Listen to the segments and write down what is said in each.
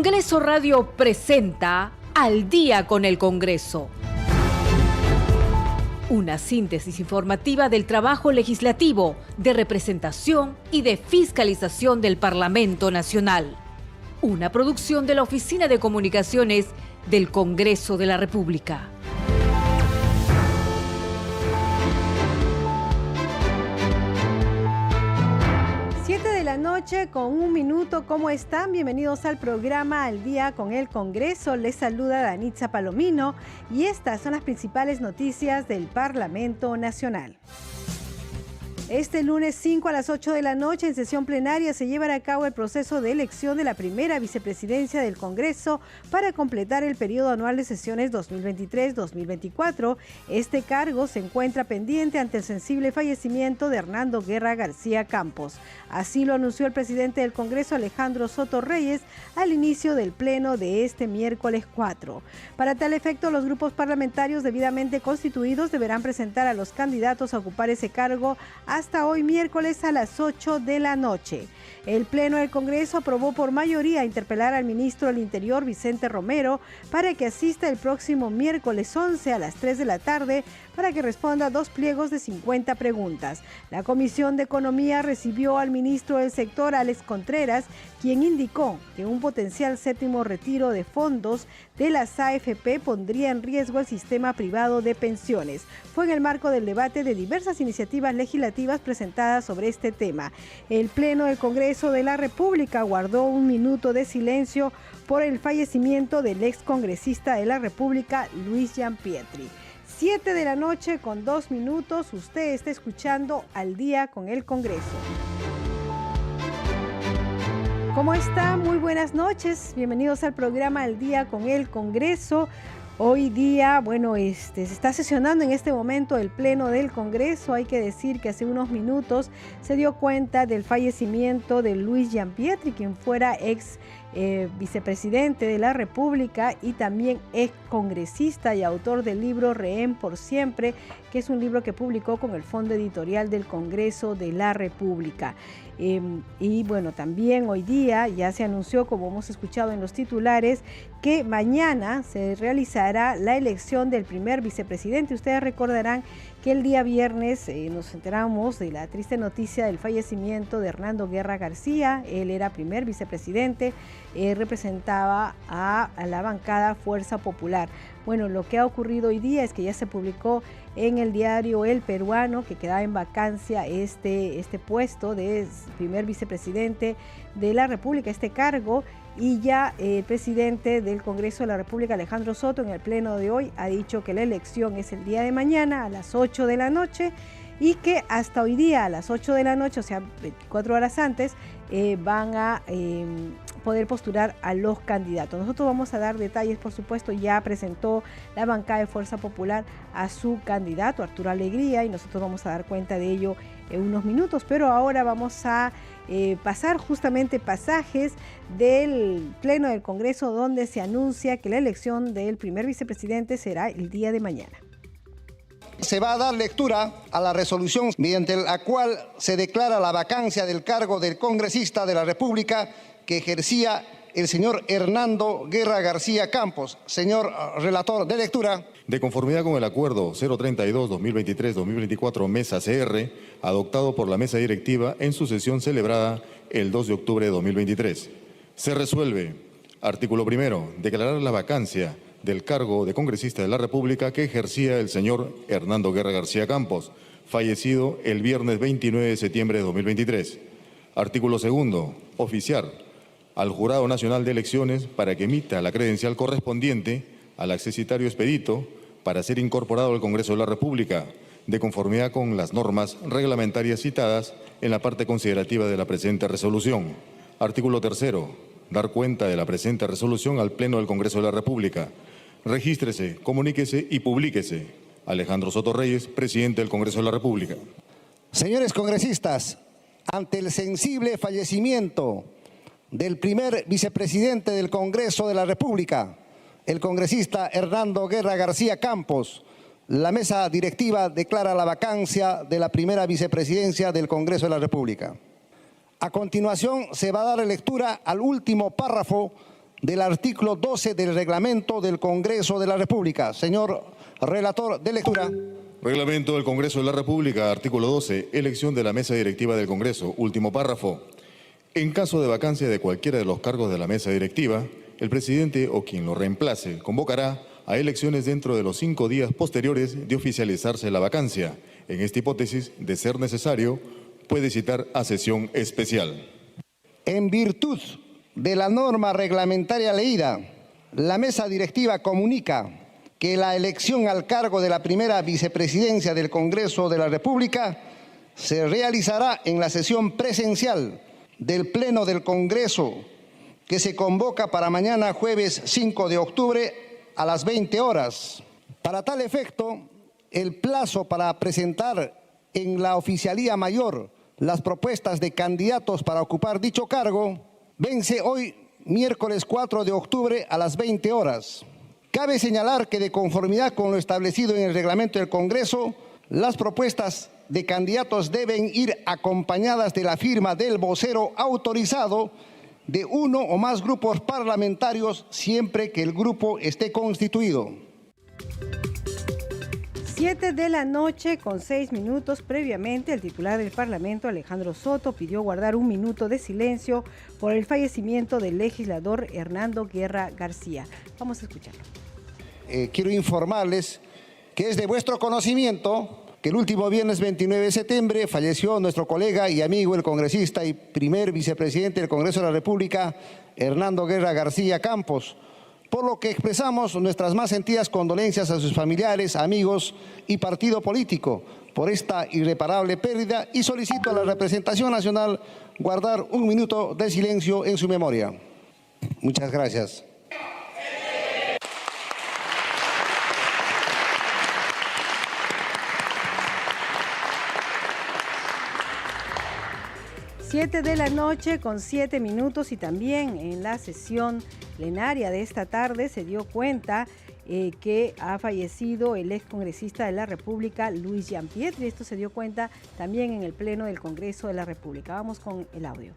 Congreso Radio presenta Al Día con el Congreso. Una síntesis informativa del trabajo legislativo, de representación y de fiscalización del Parlamento Nacional. Una producción de la Oficina de Comunicaciones del Congreso de la República. Noche con 1 minuto. ¿Cómo están? Bienvenidos al programa Al Día con el Congreso. Les saluda Danitza Palomino y estas son las principales noticias del Parlamento Nacional. Este lunes 5 a las 8 de la noche en sesión plenaria se llevará a cabo el proceso de elección de la primera vicepresidencia del Congreso para completar el periodo anual de sesiones 2023-2024. Este cargo se encuentra pendiente ante el sensible fallecimiento de Hernando Guerra García Campos. Así lo anunció el presidente del Congreso, Alejandro Soto Reyes, al inicio del pleno de este miércoles 4. Para tal efecto, los grupos parlamentarios debidamente constituidos deberán presentar a los candidatos a ocupar ese cargo hasta hoy miércoles a las 8 de la noche. El Pleno del Congreso aprobó por mayoría interpelar al ministro del Interior, Vicente Romero, para que asista el próximo miércoles 11 a las 3 de la tarde para que responda a 2 pliegos de 50 preguntas. La Comisión de Economía recibió al ministro del sector, Alex Contreras, quien indicó que un potencial séptimo retiro de fondos de las AFP pondría en riesgo el sistema privado de pensiones. Fue en el marco del debate de diversas iniciativas legislativas presentadas sobre este tema. El Pleno del Congreso de la República guardó 1 minuto de silencio por el fallecimiento del excongresista de la República, Luis Gianpietri. 7 de la noche con 2 minutos, usted está escuchando Al Día con el Congreso. ¿Cómo está? Muy buenas noches. Bienvenidos al programa Al Día con el Congreso. Hoy día, se está sesionando en este momento el Pleno del Congreso. Hay que decir que hace unos minutos se dio cuenta del fallecimiento de Luis Gianpietri, quien fuera ex vicepresidente de la República y también ex congresista y autor del libro Rehén por Siempre, que es un libro que publicó con el Fondo Editorial del Congreso de la República. También hoy día ya se anunció, como hemos escuchado en los titulares, que mañana se realizará la elección del primer vicepresidente. Ustedes recordarán que el día viernes nos enteramos de la triste noticia del fallecimiento de Hernando Guerra García. Él era primer vicepresidente, representaba a la bancada Fuerza Popular. Bueno, lo que ha ocurrido hoy día es que ya se publicó en el diario El Peruano que quedaba en vacancia este puesto de primer vicepresidente de la República, este cargo, y ya el presidente del Congreso de la República, Alejandro Soto, en el pleno de hoy ha dicho que la elección es el día de mañana a las 8 de la noche y que hasta hoy día a las 8 de la noche, o sea 24 horas antes, van a poder postular a los candidatos. Nosotros vamos a dar detalles, por supuesto. Ya presentó la bancada de Fuerza Popular a su candidato, Arturo Alegría, y nosotros vamos a dar cuenta de ello en unos minutos, pero ahora vamos a pasar justamente pasajes del Pleno del Congreso donde se anuncia que la elección del primer vicepresidente será el día de mañana. Se va a dar lectura a la resolución mediante la cual se declara la vacancia del cargo del congresista de la República que ejercía el señor Hernando Guerra García Campos. Señor relator, de lectura. De conformidad con el acuerdo 032-2023-2024 Mesa CR, adoptado por la mesa directiva en su sesión celebrada el 2 de octubre de 2023. Se resuelve, artículo primero, declarar la vacancia del cargo de congresista de la República que ejercía el señor Hernando Guerra García Campos, fallecido el viernes 29 de septiembre de 2023. Artículo segundo, oficiar al Jurado Nacional de Elecciones para que emita la credencial correspondiente al accesitario expedito para ser incorporado al Congreso de la República, de conformidad con las normas reglamentarias citadas en la parte considerativa de la presente resolución. Artículo tercero, dar cuenta de la presente resolución al Pleno del Congreso de la República. Regístrese, comuníquese y publíquese. Alejandro Soto Reyes, presidente del Congreso de la República. Señores congresistas, ante el sensible fallecimiento del primer vicepresidente del Congreso de la República, el congresista Hernando Guerra García Campos, la mesa directiva declara la vacancia de la primera vicepresidencia del Congreso de la República. A continuación se va a dar lectura al último párrafo del artículo 12 del reglamento del Congreso de la República. Señor relator, de lectura. Reglamento del Congreso de la República, artículo 12, elección de la mesa directiva del Congreso, último párrafo. En caso de vacancia de cualquiera de los cargos de la mesa directiva, el presidente o quien lo reemplace convocará a elecciones dentro de los 5 días posteriores de oficializarse la vacancia. En esta hipótesis, de ser necesario, puede citar a sesión especial. En virtud de la norma reglamentaria leída, la mesa directiva comunica que la elección al cargo de la primera vicepresidencia del Congreso de la República se realizará en la sesión presencial del Pleno del Congreso, que se convoca para mañana jueves 5 de octubre a las 20 horas. Para tal efecto, el plazo para presentar en la Oficialía Mayor las propuestas de candidatos para ocupar dicho cargo vence hoy, miércoles 4 de octubre a las 20 horas. Cabe señalar que de conformidad con lo establecido en el reglamento del Congreso, las propuestas de candidatos deben ir acompañadas de la firma del vocero autorizado de uno o más grupos parlamentarios, siempre que el grupo esté constituido. 7 de la noche con 6 minutos. Previamente, el titular del Parlamento, Alejandro Soto, pidió guardar un minuto de silencio por el fallecimiento del legislador Hernando Guerra García. Vamos a escucharlo. Quiero informarles que es de vuestro conocimiento que el último viernes 29 de septiembre falleció nuestro colega y amigo, el congresista y primer vicepresidente del Congreso de la República, Hernando Guerra García Campos, por lo que expresamos nuestras más sentidas condolencias a sus familiares, amigos y partido político por esta irreparable pérdida y solicito a la representación nacional guardar un minuto de silencio en su memoria. Muchas gracias. Siete de la noche con 7 minutos y también en la sesión plenaria de esta tarde se dio cuenta que ha fallecido el excongresista de la República, Luis Gianpietri. Esto se dio cuenta también en el Pleno del Congreso de la República. Vamos con el audio.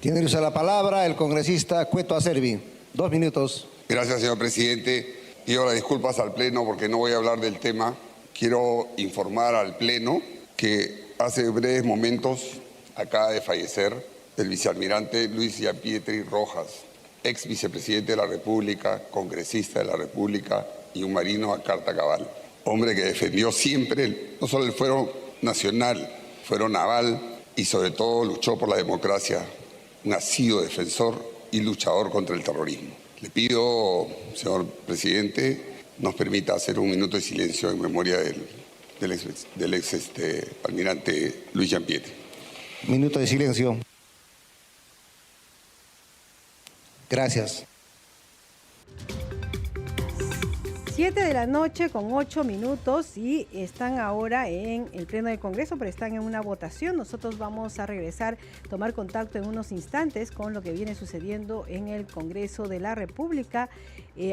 Tiene uso de la palabra el congresista Cueto Acerbi. 2 minutos. Gracias, señor presidente. Pido las disculpas al Pleno porque no voy a hablar del tema. Quiero informar al Pleno que hace breves momentos acaba de fallecer el vicealmirante Luis Gianpietri Rojas, ex vicepresidente de la República, congresista de la República y un marino a carta cabal. Hombre que defendió siempre no solo el fuero nacional, fuero naval y sobre todo luchó por la democracia, un asiduo defensor y luchador contra el terrorismo. Le pido, señor presidente, nos permita hacer un minuto de silencio en memoria del ex almirante Luis Gianpietri. Minuto de silencio. Gracias. 7 de la noche con 8 minutos y están ahora en el Pleno del Congreso, pero están en una votación. Nosotros vamos a regresar, tomar contacto en unos instantes con lo que viene sucediendo en el Congreso de la República.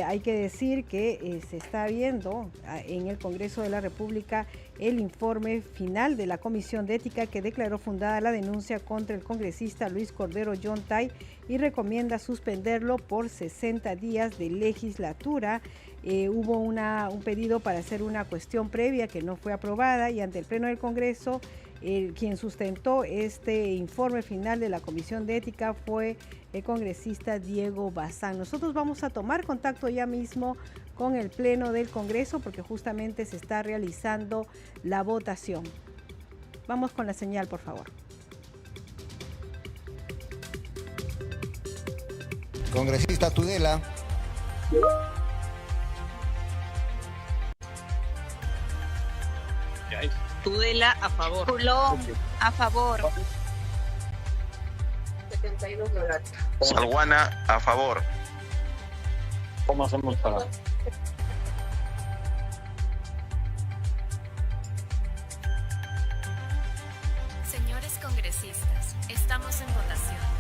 Hay que decir que se está viendo en el Congreso de la República el informe final de la Comisión de Ética que declaró fundada la denuncia contra el congresista Luis Cordero Yontay y recomienda suspenderlo por 60 días de legislatura. Hubo un pedido para hacer una cuestión previa que no fue aprobada y ante el Pleno del Congreso quien sustentó este informe final de la Comisión de Ética fue el congresista Diego Bazán. Nosotros vamos a tomar contacto ya mismo con el Pleno del Congreso porque justamente se está realizando la votación. Vamos con la señal, por favor. Congresista Tudela. Tudela a favor. Pulón a favor. Salguana a favor. ¿Cómo hacemos para...? Señores congresistas, estamos en votación.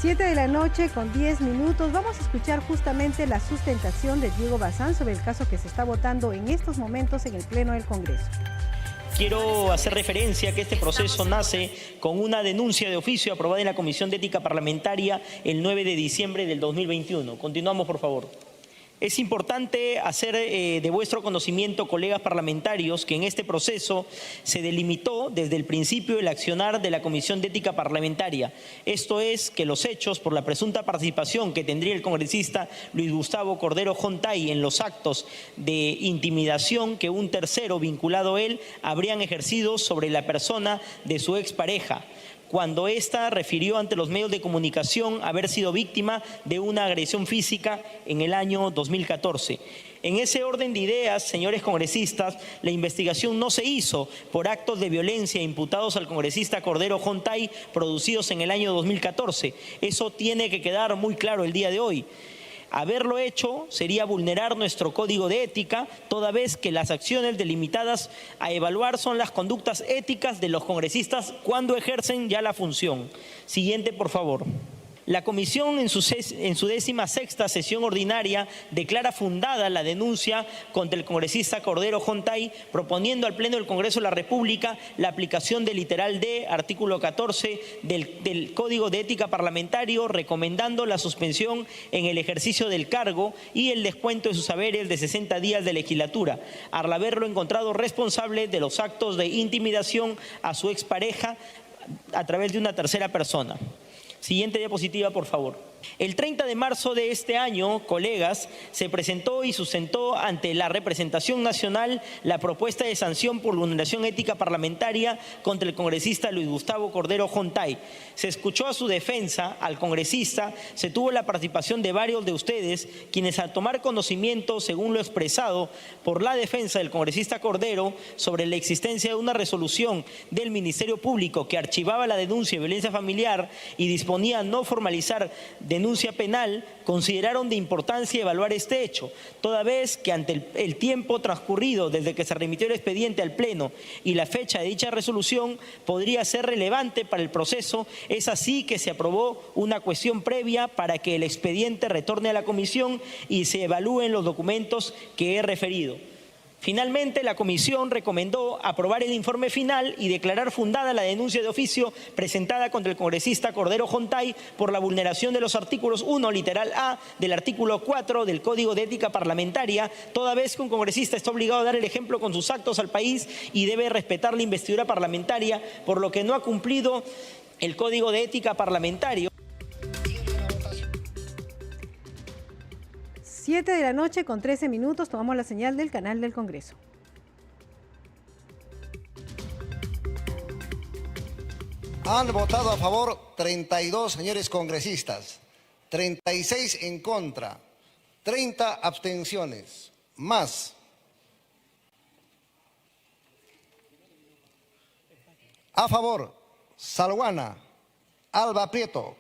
7 de la noche con 10 minutos. Vamos a escuchar justamente la sustentación de Diego Bazán sobre el caso que se está votando en estos momentos en el Pleno del Congreso. Quiero hacer referencia a que este proceso nace con una denuncia de oficio aprobada en la Comisión de Ética Parlamentaria el 9 de diciembre del 2021. Continuamos, por favor. Es importante hacer de vuestro conocimiento, colegas parlamentarios, que en este proceso se delimitó desde el principio el accionar de la Comisión de Ética Parlamentaria. Esto es, que los hechos por la presunta participación que tendría el congresista Luis Gustavo Cordero Jontay en los actos de intimidación que un tercero vinculado a él habrían ejercido sobre la persona de su expareja, cuando ésta refirió ante los medios de comunicación haber sido víctima de una agresión física en el año 2014. En ese orden de ideas, señores congresistas, la investigación no se hizo por actos de violencia imputados al congresista Cordero Jontay producidos en el año 2014. Eso tiene que quedar muy claro el día de hoy. Haberlo hecho sería vulnerar nuestro código de ética, toda vez que las acciones delimitadas a evaluar son las conductas éticas de los congresistas cuando ejercen ya la función. Siguiente, por favor. La comisión en su 16ª sesión ordinaria declara fundada la denuncia contra el congresista Cordero Jontay, proponiendo al Pleno del Congreso de la República la aplicación del literal D, artículo 14 del Código de Ética Parlamentario, recomendando la suspensión en el ejercicio del cargo y el descuento de sus haberes de 60 días de legislatura, al haberlo encontrado responsable de los actos de intimidación a su expareja a través de una tercera persona. Siguiente diapositiva, por favor. El 30 de marzo de este año, colegas, se presentó y sustentó ante la representación nacional la propuesta de sanción por vulneración ética parlamentaria contra el congresista Luis Gustavo Cordero Jontay. Se escuchó a su defensa, al congresista, se tuvo la participación de varios de ustedes, quienes al tomar conocimiento, según lo expresado por la defensa del congresista Cordero, sobre la existencia de una resolución del Ministerio Público que archivaba la denuncia de violencia familiar y disponía no formalizar denuncia penal, consideraron de importancia evaluar este hecho, toda vez que ante el tiempo transcurrido desde que se remitió el expediente al Pleno y la fecha de dicha resolución podría ser relevante para el proceso. Es así que se aprobó una cuestión previa para que el expediente retorne a la comisión y se evalúen los documentos que he referido. Finalmente, la comisión recomendó aprobar el informe final y declarar fundada la denuncia de oficio presentada contra el congresista Cordero Jontay por la vulneración de los artículos 1, literal A, del artículo 4 del Código de Ética Parlamentaria, toda vez que un congresista está obligado a dar el ejemplo con sus actos al país y debe respetar la investidura parlamentaria, por lo que no ha cumplido el Código de Ética Parlamentario. 7 de la noche con 13 minutos, tomamos la señal del canal del Congreso. Han votado a favor 32 señores congresistas, 36 en contra, 30 abstenciones, más. A favor, Salguana, Alba Prieto,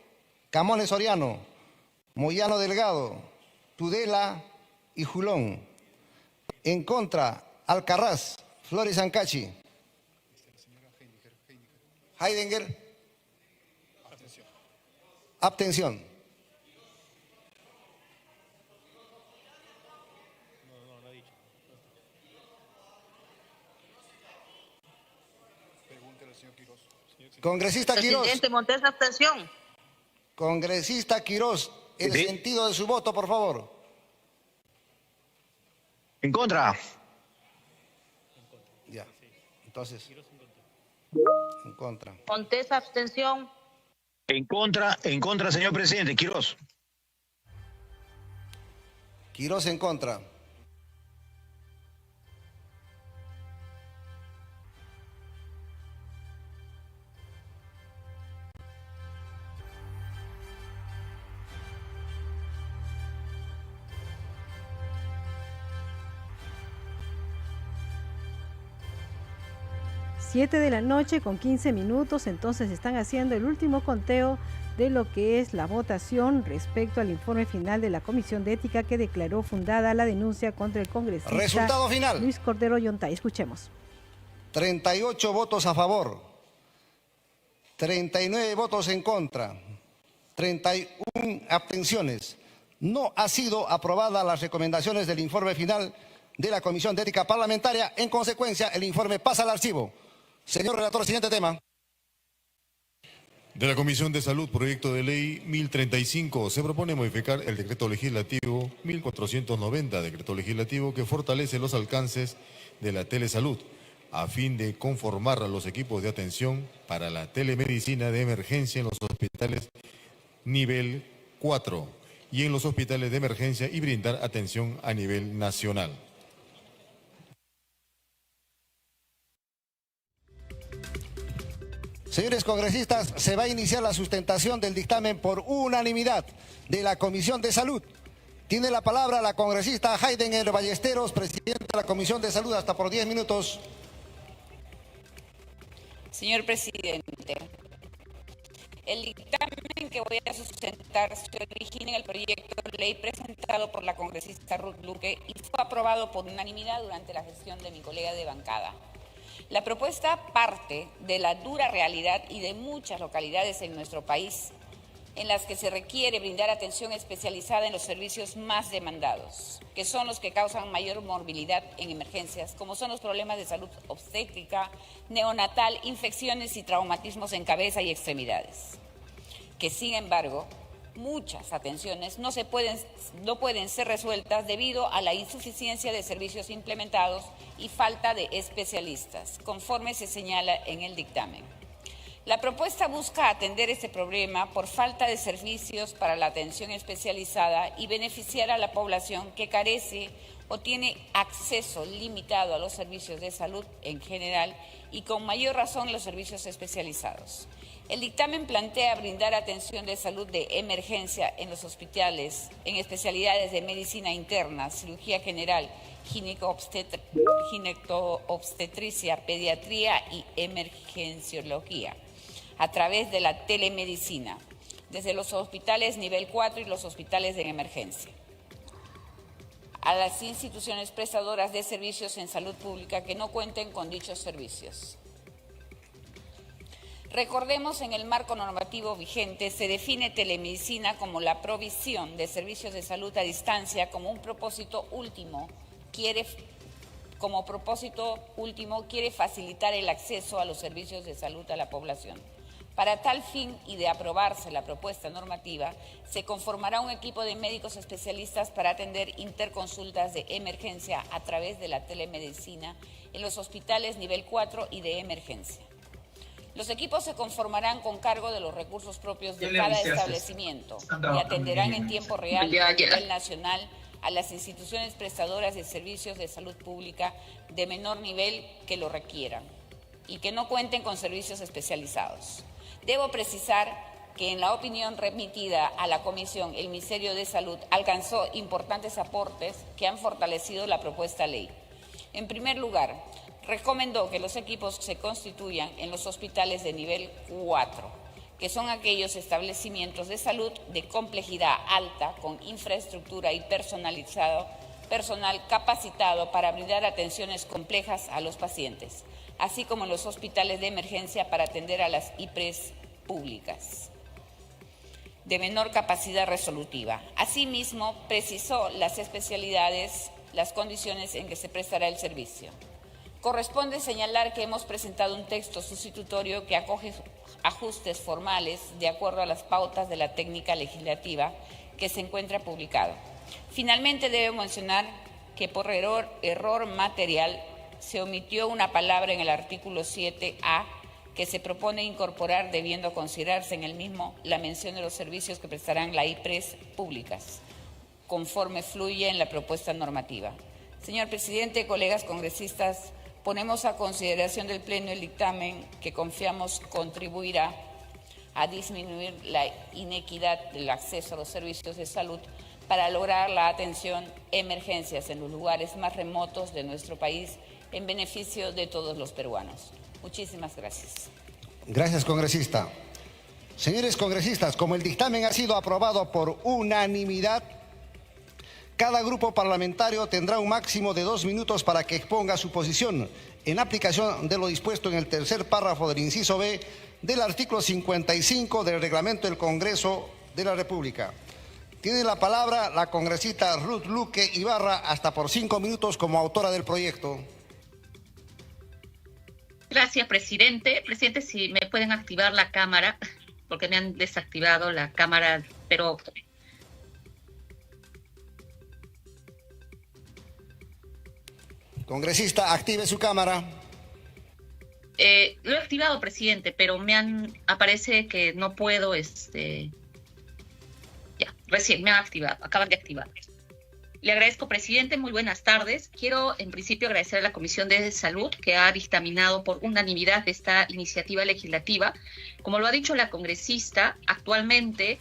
Camones Soriano, Moyano Delgado, Tudela y Julón. En contra, Alcarraz, Flores Ancachi. Heidinger. Abstención. Congresista Quirós. Presidente Montes, abstención. Congresista Quirós, el sentido de su voto, por favor. En contra. Ya, entonces. En contra. Montes, abstención. En contra, señor presidente. Quirós. Quirós en contra. Siete de la noche con 15 minutos, entonces están haciendo el último conteo de lo que es la votación respecto al informe final de la Comisión de Ética que declaró fundada la denuncia contra el congresista Resultado final. Luis Cordero Jontay. Escuchemos. 38 votos a favor, 39 votos en contra, 31 abstenciones. No ha sido aprobada las recomendaciones del informe final de la Comisión de Ética Parlamentaria. En consecuencia, el informe pasa al archivo. Señor relator, siguiente tema. De la Comisión de Salud, proyecto de ley 1035, se propone modificar el decreto legislativo 1490, decreto legislativo que fortalece los alcances de la telesalud a fin de conformar a los equipos de atención para la telemedicina de emergencia en los hospitales nivel 4 y en los hospitales de emergencia y brindar atención a nivel nacional. Señores congresistas, se va a iniciar la sustentación del dictamen por unanimidad de la Comisión de Salud. Tiene la palabra la congresista Heidener Ballesteros, presidenta de la Comisión de Salud, hasta por 10 minutos. Señor presidente, el dictamen que voy a sustentar se origina en el proyecto de ley presentado por la congresista Ruth Luque y fue aprobado por unanimidad durante la gestión de mi colega de bancada. La propuesta parte de la dura realidad y de muchas localidades en nuestro país en las que se requiere brindar atención especializada en los servicios más demandados, que son los que causan mayor morbilidad en emergencias, como son los problemas de salud obstétrica, neonatal, infecciones y traumatismos en cabeza y extremidades, que sin embargo muchas atenciones no pueden ser resueltas debido a la insuficiencia de servicios implementados y falta de especialistas, conforme se señala en el dictamen. La propuesta busca atender este problema por falta de servicios para la atención especializada y beneficiar a la población que carece o tiene acceso limitado a los servicios de salud en general y con mayor razón los servicios especializados. El dictamen plantea brindar atención de salud de emergencia en los hospitales, en especialidades de medicina interna, cirugía general, ginecobstetricia, pediatría y emergenciología, a través de la telemedicina, desde los hospitales nivel 4 y los hospitales de emergencia, a las instituciones prestadoras de servicios en salud pública que no cuenten con dichos servicios. Recordemos, en el marco normativo vigente se define telemedicina como la provisión de servicios de salud a distancia como un propósito último. Quiere facilitar el acceso a los servicios de salud a la población. Para tal fin y de aprobarse la propuesta normativa, se conformará un equipo de médicos especialistas para atender interconsultas de emergencia a través de la telemedicina en los hospitales nivel 4 y de emergencia. Los equipos se conformarán con cargo de los recursos propios de cada establecimiento y atenderán en tiempo real a nivel nacional a las instituciones prestadoras de servicios de salud pública de menor nivel que lo requieran y que no cuenten con servicios especializados. Debo precisar que en la opinión remitida a la Comisión, el Ministerio de Salud alcanzó importantes aportes que han fortalecido la propuesta ley. En primer lugar, recomendó que los equipos se constituyan en los hospitales de nivel 4, que son aquellos establecimientos de salud de complejidad alta, con infraestructura y personal capacitado para brindar atenciones complejas a los pacientes, así como en los hospitales de emergencia para atender a las IPRES públicas de menor capacidad resolutiva. Asimismo, precisó las especialidades, las condiciones en que se prestará el servicio. Corresponde señalar que hemos presentado un texto sustitutorio que acoge ajustes formales de acuerdo a las pautas de la técnica legislativa que se encuentra publicado. Finalmente, debo mencionar que por error material se omitió una palabra en el artículo 7A que se propone incorporar, debiendo considerarse en el mismo la mención de los servicios que prestarán las IPRES públicas, conforme fluye en la propuesta normativa. Señor presidente, colegas congresistas, ponemos a consideración del Pleno el dictamen que confiamos contribuirá a disminuir la inequidad del acceso a los servicios de salud para lograr la atención emergencias en los lugares más remotos de nuestro país en beneficio de todos los peruanos. Muchísimas gracias. Gracias, congresista. Señores congresistas, como el dictamen ha sido aprobado por unanimidad, cada grupo parlamentario tendrá un máximo de 2 minutos para que exponga su posición en aplicación de lo dispuesto en el tercer párrafo del inciso B del artículo 55 del reglamento del Congreso de la República. Tiene la palabra la congresista Ruth Luque Ibarra, hasta por 5 minutos como autora del proyecto. Gracias, presidente. Presidente, si me pueden activar la cámara, porque me han desactivado la cámara, pero... Congresista, active su cámara. Lo he activado, presidente, pero aparece que no puedo, ya, recién me han activado, acaban de activar. Le agradezco, presidente, muy buenas tardes. Quiero, en principio, agradecer a la Comisión de Salud que ha dictaminado por unanimidad esta iniciativa legislativa. Como lo ha dicho la congresista, actualmente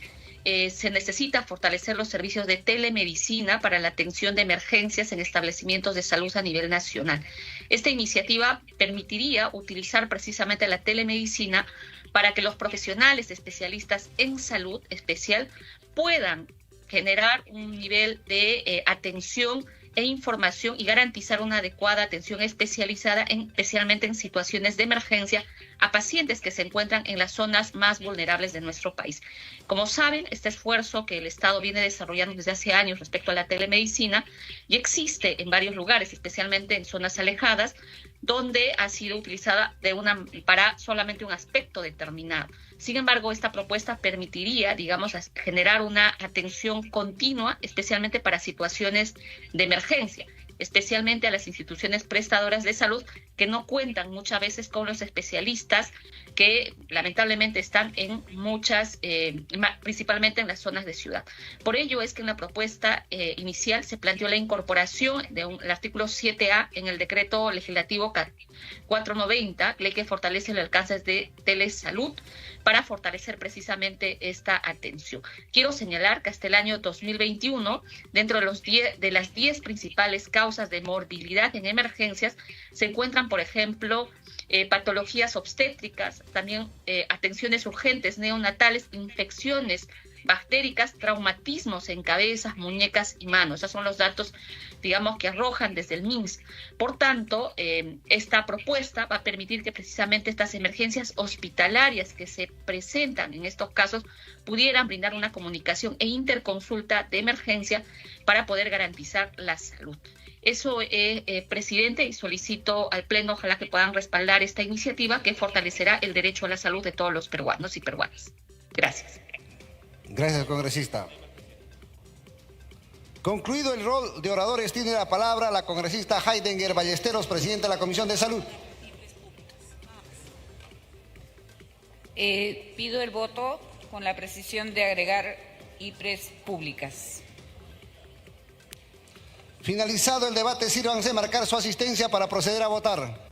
se necesita fortalecer los servicios de telemedicina para la atención de emergencias en establecimientos de salud a nivel nacional. Esta iniciativa permitiría utilizar precisamente la telemedicina para que los profesionales especialistas en salud especial puedan generar un nivel de atención e información y garantizar una adecuada atención especializada, especialmente en situaciones de emergencia, a pacientes que se encuentran en las zonas más vulnerables de nuestro país. Como saben, este esfuerzo que el Estado viene desarrollando desde hace años respecto a la telemedicina ya existe en varios lugares, especialmente en zonas alejadas, donde ha sido utilizada para solamente un aspecto determinado. Sin embargo, esta propuesta permitiría, generar una atención continua, especialmente para situaciones de emergencia, especialmente a las instituciones prestadoras de salud que no cuentan muchas veces con los especialistas que lamentablemente están en muchas, principalmente en las zonas de ciudad. Por ello es que en la propuesta inicial se planteó la incorporación del artículo 7A en el decreto legislativo 490, ley que fortalece el alcance de telesalud para fortalecer precisamente esta atención. Quiero señalar que hasta el año 2021, dentro de las 10 principales causas de morbilidad en emergencias, se encuentran, por ejemplo, patologías obstétricas, también atenciones urgentes neonatales, infecciones bactéricas, traumatismos en cabezas, muñecas y manos. Esos son los datos, que arrojan desde el MINS. Por tanto, esta propuesta va a permitir que precisamente estas emergencias hospitalarias que se presentan en estos casos pudieran brindar una comunicación e interconsulta de emergencia para poder garantizar la salud. Eso, presidente, y solicito al Pleno, ojalá que puedan respaldar esta iniciativa que fortalecerá el derecho a la salud de todos los peruanos y peruanas. Gracias. Gracias, congresista. Concluido el rol de oradores, tiene la palabra la congresista Heidinger Ballesteros, presidenta de la Comisión de Salud. Pido el voto con la precisión de agregar IPRES públicas. Finalizado el debate, sírvanse marcar su asistencia para proceder a votar.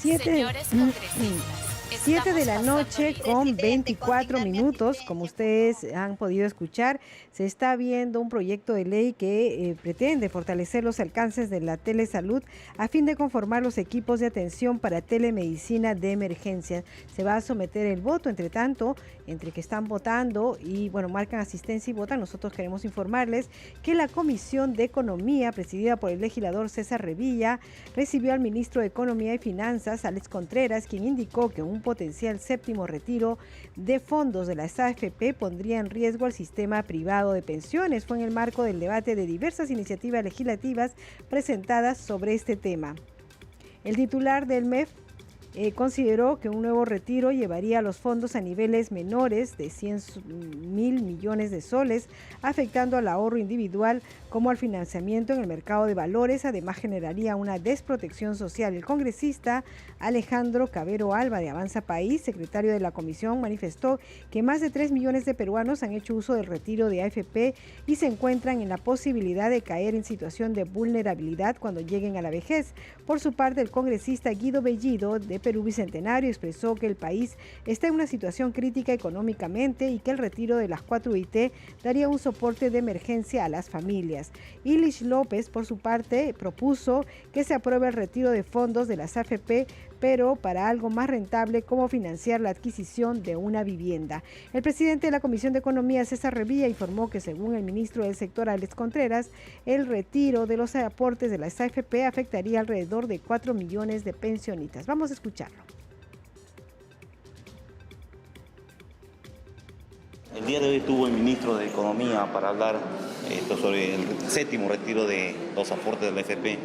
Señores congresistas, 7 de la noche con 24 minutos. Como ustedes han podido escuchar, se está viendo un proyecto de ley que pretende fortalecer los alcances de la telesalud a fin de conformar los equipos de atención para telemedicina de emergencia. Se va a someter el voto. Entre tanto, entre que están votando y marcan asistencia y votan, nosotros queremos informarles que la Comisión de Economía, presidida por el legislador César Revilla, recibió al ministro de Economía y Finanzas, Alex Contreras, quien indicó que un potencial séptimo retiro de fondos de las AFP pondría en riesgo al sistema privado de pensiones. Fue en el marco del debate de diversas iniciativas legislativas presentadas sobre este tema. El titular del MEF consideró que un nuevo retiro llevaría los fondos a niveles menores de 100.000 millones de soles, afectando al ahorro individual como al financiamiento en el mercado de valores. Además, generaría una desprotección social. El congresista Alejandro Cabero Alba, de Avanza País, secretario de la comisión, manifestó que más de 3 millones de peruanos han hecho uso del retiro de AFP y se encuentran en la posibilidad de caer en situación de vulnerabilidad cuando lleguen a la vejez. Por su parte, el congresista Guido Bellido, de Perú Bicentenario, expresó que el país está en una situación crítica económicamente y que el retiro de las 4 UIT daría un soporte de emergencia a las familias. Ilish López, por su parte, propuso que se apruebe el retiro de fondos de las AFP, pero para algo más rentable como financiar la adquisición de una vivienda. El presidente de la Comisión de Economía, César Revilla, informó que según el ministro del sector, Alex Contreras, el retiro de los aportes de las AFP afectaría alrededor de 4 millones de pensionistas. Vamos a escucharlo. El día de hoy estuvo el ministro de Economía para hablar sobre el séptimo retiro de los aportes de la AFP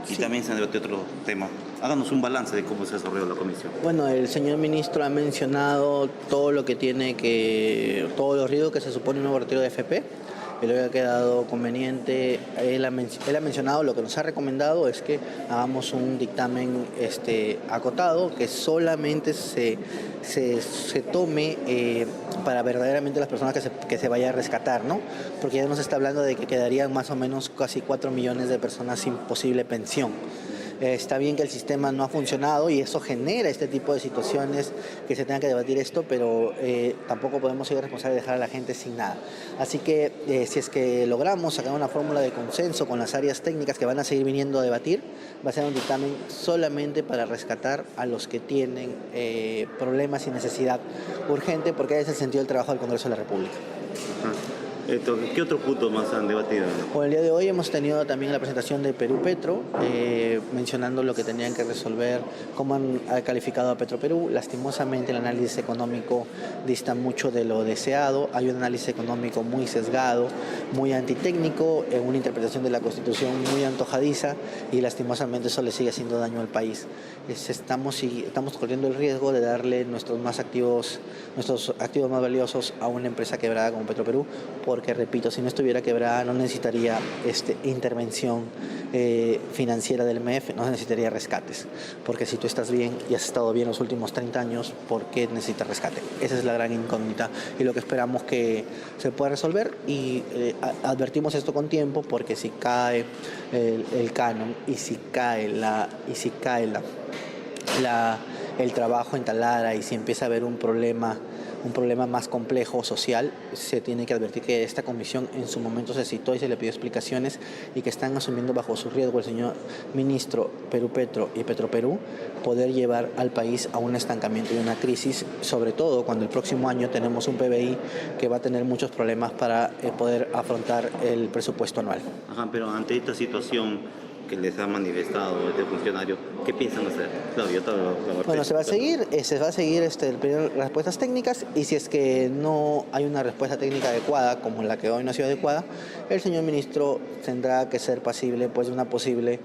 y también se han debatido otros temas. Háganos un balance de cómo se desarrolló la comisión. Bueno, el señor ministro ha mencionado todo lo que todos los riesgos que se supone un nuevo retiro de AFP. Pero ha quedado conveniente, él ha mencionado, lo que nos ha recomendado es que hagamos un dictamen acotado, que solamente se tome para verdaderamente las personas que se vaya a rescatar, ¿no? Porque ya nos está hablando de que quedarían más o menos casi 4 millones de personas sin posible pensión. Está bien que el sistema no ha funcionado y eso genera este tipo de situaciones que se tenga que debatir esto, pero tampoco podemos ser responsables de dejar a la gente sin nada. Así que si es que logramos sacar una fórmula de consenso con las áreas técnicas que van a seguir viniendo a debatir, va a ser un dictamen solamente para rescatar a los que tienen problemas y necesidad urgente, porque ese es el sentido del trabajo del Congreso de la República. ¿Qué otros puntos más han debatido? Bueno, el día de hoy hemos tenido también la presentación de Perú Petro, mencionando lo que tenían que resolver, cómo han calificado a Petroperú. Lastimosamente el análisis económico dista mucho de lo deseado, hay un análisis económico muy sesgado, muy antitécnico, una interpretación de la Constitución muy antojadiza y lastimosamente eso le sigue haciendo daño al país. Estamos corriendo el riesgo de darle nuestros activos más valiosos a una empresa quebrada como Petroperú, porque, repito, si no estuviera quebrada no necesitaría intervención financiera del MEF, no necesitaría rescates, porque si tú estás bien y has estado bien los últimos 30 años, ¿por qué necesitas rescate? Esa es la gran incógnita y lo que esperamos que se pueda resolver y advertimos esto con tiempo, porque si cae el canon y si cae el trabajo en Talara y si empieza a haber un problema más complejo social, se tiene que advertir que esta comisión en su momento se citó y se le pidió explicaciones y que están asumiendo bajo su riesgo el señor ministro Perú Petro y Petroperú poder llevar al país a un estancamiento y una crisis, sobre todo cuando el próximo año tenemos un PBI que va a tener muchos problemas para poder afrontar el presupuesto anual. Ajá, pero ante esta situación que les ha manifestado este funcionario, ¿qué piensan hacer? Bueno, se va a seguir las respuestas técnicas y si es que no hay una respuesta técnica adecuada, como la que hoy no ha sido adecuada, el señor ministro tendrá que ser pasible de una posible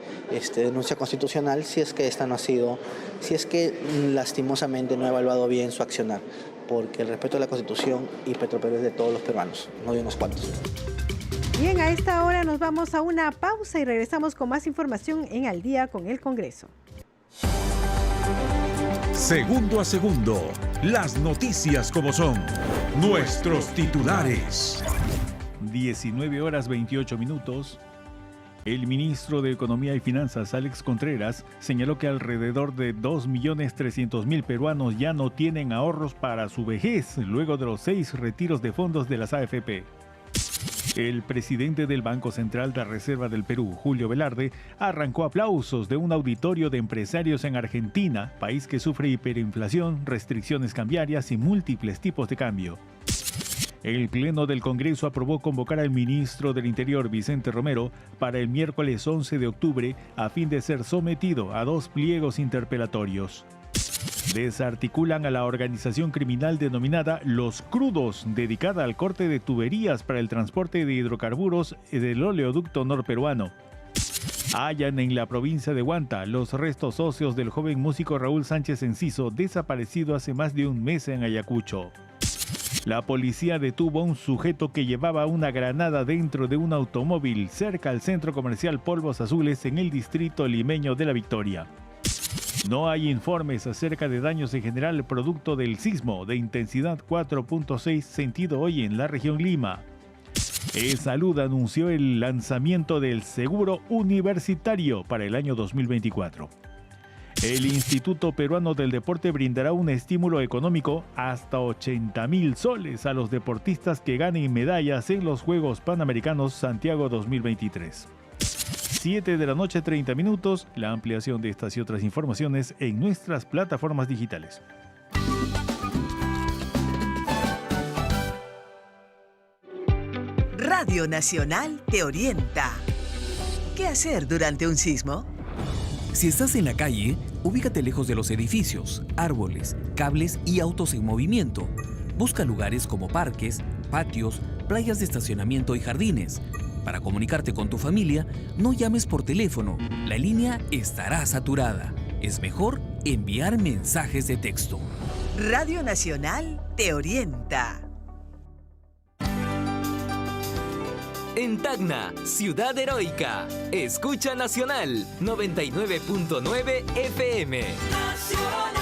denuncia constitucional si es que esta no ha sido, si es que lastimosamente no ha evaluado bien su accionar, porque el respeto a la Constitución y Petroperú es de todos los peruanos, no de unos cuantos. Bien, a esta hora nos vamos a una pausa y regresamos con más información en Al Día con el Congreso. Segundo a segundo, las noticias como son, nuestros titulares. 19:28. El ministro de Economía y Finanzas, Alex Contreras, señaló que alrededor de 2.300.000 peruanos ya no tienen ahorros para su vejez, luego de los 6 retiros de fondos de las AFP. El presidente del Banco Central de Reserva del Perú, Julio Velarde, arrancó aplausos de un auditorio de empresarios en Argentina, país que sufre hiperinflación, restricciones cambiarias y múltiples tipos de cambio. El Pleno del Congreso aprobó convocar al ministro del Interior, Vicente Romero, para el miércoles 11 de octubre a fin de ser sometido a 2 pliegos interpelatorios. Desarticulan a la organización criminal denominada Los Crudos, dedicada al corte de tuberías para el transporte de hidrocarburos del oleoducto norperuano. Hallan en la provincia de Huanta los restos óseos del joven músico Raúl Sánchez Enciso, desaparecido hace más de un mes en Ayacucho. La policía detuvo a un sujeto que llevaba una granada dentro de un automóvil cerca al centro comercial Polvos Azules en el distrito limeño de La Victoria. No hay informes acerca de daños en general producto del sismo de intensidad 4.6 sentido hoy en la región Lima. Salud anunció el lanzamiento del seguro universitario para el año 2024. El Instituto Peruano del Deporte brindará un estímulo económico hasta 80.000 soles a los deportistas que ganen medallas en los Juegos Panamericanos Santiago 2023. 7:30 p.m. La ampliación de estas y otras informaciones en nuestras plataformas digitales. Radio Nacional te orienta. ¿Qué hacer durante un sismo? Si estás en la calle, ubícate lejos de los edificios, árboles, cables y autos en movimiento. Busca lugares como parques, patios, playas de estacionamiento y jardines. Para comunicarte con tu familia, no llames por teléfono. La línea estará saturada. Es mejor enviar mensajes de texto. Radio Nacional te orienta. En Tacna, Ciudad Heroica, escucha Nacional 99.9 FM. Nacional.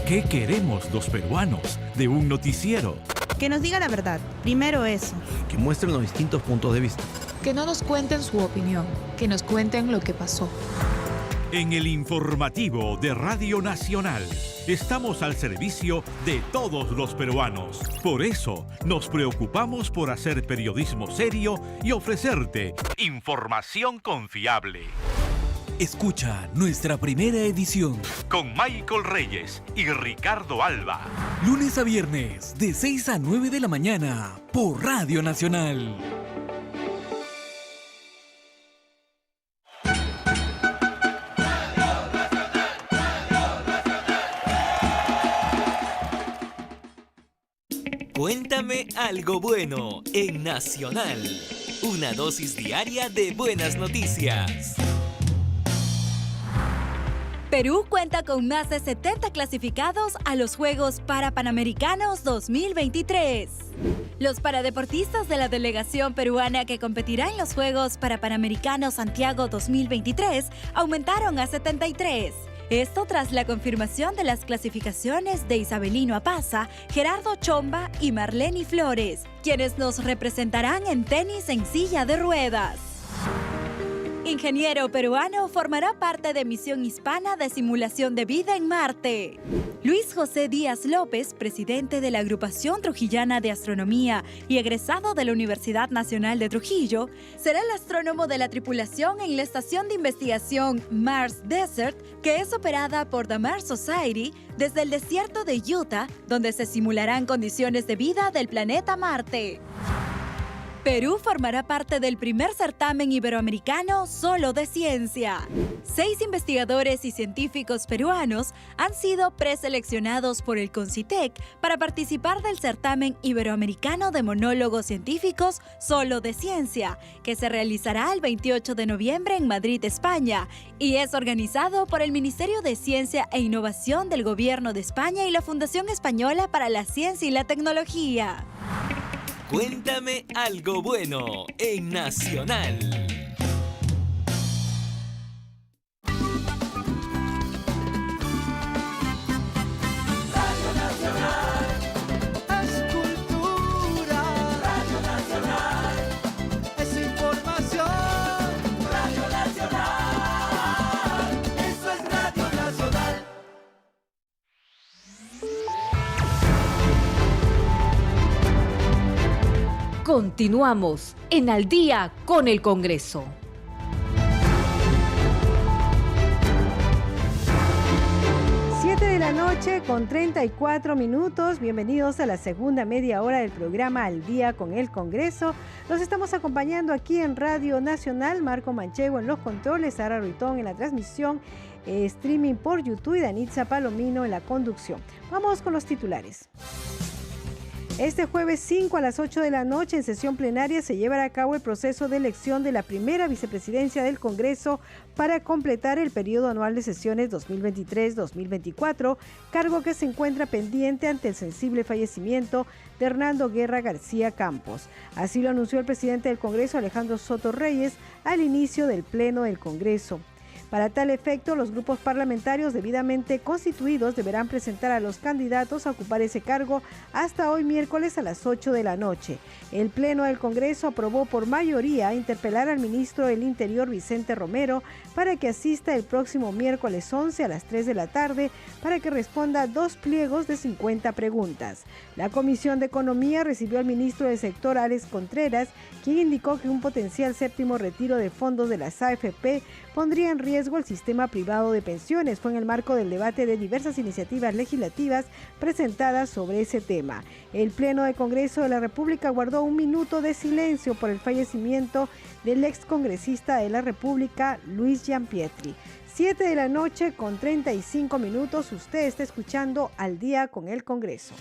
¿Qué queremos los peruanos de un noticiero? Que nos diga la verdad, primero eso. Que muestren los distintos puntos de vista. Que no nos cuenten su opinión, que nos cuenten lo que pasó. En el informativo de Radio Nacional, estamos al servicio de todos los peruanos. Por eso, nos preocupamos por hacer periodismo serio y ofrecerte información confiable. Escucha nuestra primera edición con Michael Reyes y Ricardo Alba. Lunes a viernes, de 6 a 9 de la mañana, por Radio Nacional. Cuéntame algo bueno en Nacional. Una dosis diaria de buenas noticias. Perú cuenta con más de 70 clasificados a los Juegos Parapanamericanos 2023. Los paradeportistas de la delegación peruana que competirá en los Juegos Parapanamericanos Santiago 2023 aumentaron a 73. Esto tras la confirmación de las clasificaciones de Isabelino Apaza, Gerardo Chomba y Marleni Flores, quienes nos representarán en tenis en silla de ruedas. Ingeniero peruano formará parte de misión hispana de simulación de vida en Marte. Luis José Díaz López, presidente de la Agrupación Trujillana de Astronomía y egresado de la Universidad Nacional de Trujillo, será el astrónomo de la tripulación en la estación de investigación Mars Desert, que es operada por The Mars Society desde el desierto de Utah, donde se simularán condiciones de vida del planeta Marte. Perú formará parte del primer certamen iberoamericano solo de ciencia. 6 investigadores y científicos peruanos han sido preseleccionados por el CONCITEC para participar del certamen iberoamericano de monólogos científicos solo de ciencia, que se realizará el 28 de noviembre en Madrid, España, y es organizado por el Ministerio de Ciencia e Innovación del Gobierno de España y la Fundación Española para la Ciencia y la Tecnología. Cuéntame algo bueno en Nacional. Radio Nacional es cultura. Radio Nacional es información. Radio Nacional, eso es Radio Nacional. Continuamos en Al Día con el Congreso. De la noche con 34 minutos. Bienvenidos a la segunda media hora del programa Al Día con el Congreso. Los estamos acompañando aquí en Radio Nacional. Marco Manchego en los controles, Sara Ruitón en la transmisión, streaming por YouTube y Danitza Palomino en la conducción. Vamos con los titulares. Este jueves 5 a las 8 de la noche en sesión plenaria se llevará a cabo el proceso de elección de la primera vicepresidencia del Congreso para completar el periodo anual de sesiones 2023-2024, cargo que se encuentra pendiente ante el sensible fallecimiento de Hernando Guerra García Campos. Así lo anunció el presidente del Congreso, Alejandro Soto Reyes, al inicio del Pleno del Congreso. Para tal efecto, los grupos parlamentarios debidamente constituidos deberán presentar a los candidatos a ocupar ese cargo hasta hoy miércoles a las 8 de la noche. El Pleno del Congreso aprobó por mayoría interpelar al ministro del Interior, Vicente Romero, para que asista el próximo miércoles 11 a las 3 de la tarde para que responda 2 pliegos de 50 preguntas. La Comisión de Economía recibió al ministro del sector, Alex Contreras, quien indicó que un potencial séptimo retiro de fondos de las AFP pondría en riesgo el sistema privado de pensiones. Fue en el marco del debate de diversas iniciativas legislativas presentadas sobre ese tema. El Pleno del Congreso de la República guardó un minuto de silencio por el fallecimiento del excongresista de la República, Luis Gianpietri. 7 de la noche con 35 minutos, usted está escuchando Al Día con el Congreso.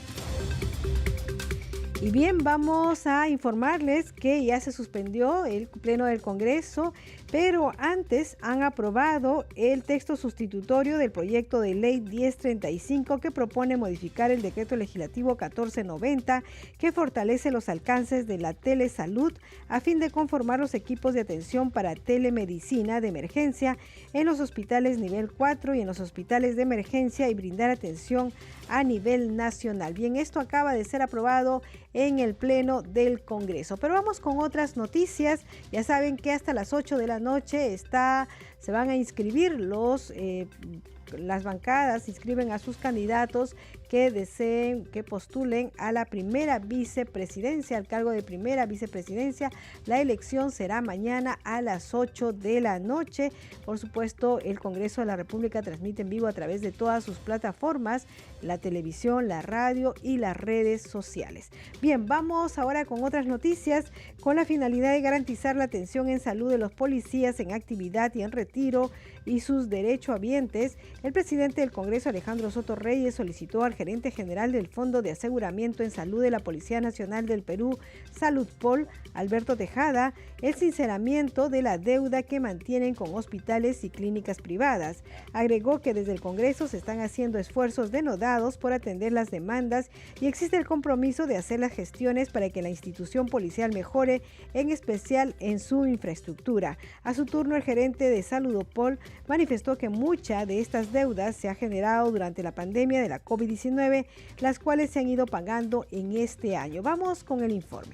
Y bien, vamos a informarles que ya se suspendió el Pleno del Congreso, pero antes han aprobado el texto sustitutorio del proyecto de ley 1035 que propone modificar el decreto legislativo 1490 que fortalece los alcances de la telesalud a fin de conformar los equipos de atención para telemedicina de emergencia en los hospitales nivel 4 y en los hospitales de emergencia y brindar atención a nivel nacional. Bien, esto acaba de ser aprobado en el Pleno del Congreso. Pero vamos con otras noticias. Ya saben que hasta las 8 de la noche se van a inscribir las bancadas, inscriben a sus candidatos que deseen, que postulen a la primera vicepresidencia, al cargo de primera vicepresidencia. La elección será mañana a las 8 de la noche. Por supuesto, el Congreso de la República transmite en vivo a través de todas sus plataformas, la televisión, la radio y las redes sociales. Bien, vamos ahora con otras noticias. Con la finalidad de garantizar la atención en salud de los policías en actividad y en retiro y sus derechohabientes, el presidente del Congreso, Alejandro Soto Reyes, solicitó al gerente general del Fondo de Aseguramiento en Salud de la Policía Nacional del Perú, Saludpol, Alberto Tejada, el sinceramiento de la deuda que mantienen con hospitales y clínicas privadas. Agregó que desde el Congreso se están haciendo esfuerzos denodados por atender las demandas y existe el compromiso de hacer las gestiones para que la institución policial mejore, en especial en su infraestructura. A su turno, el gerente de Saludpol manifestó que mucha de estas deudas se ha generado durante la pandemia de la COVID-19, las cuales se han ido pagando en este año. Vamos con el informe.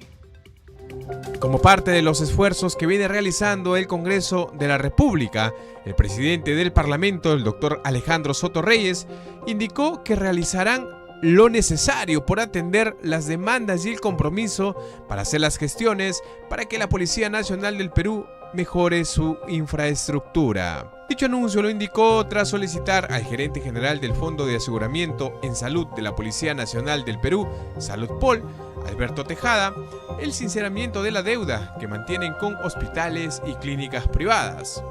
Como parte de los esfuerzos que viene realizando el Congreso de la República, el presidente del Parlamento, el doctor Alejandro Soto Reyes, indicó que realizarán lo necesario por atender las demandas y el compromiso para hacer las gestiones para que la Policía Nacional del Perú mejore su infraestructura. Dicho anuncio lo indicó tras solicitar al gerente general del Fondo de Aseguramiento en Salud de la Policía Nacional del Perú, Saludpol, Alberto Tejada, el sinceramiento de la deuda que mantienen con hospitales y clínicas privadas.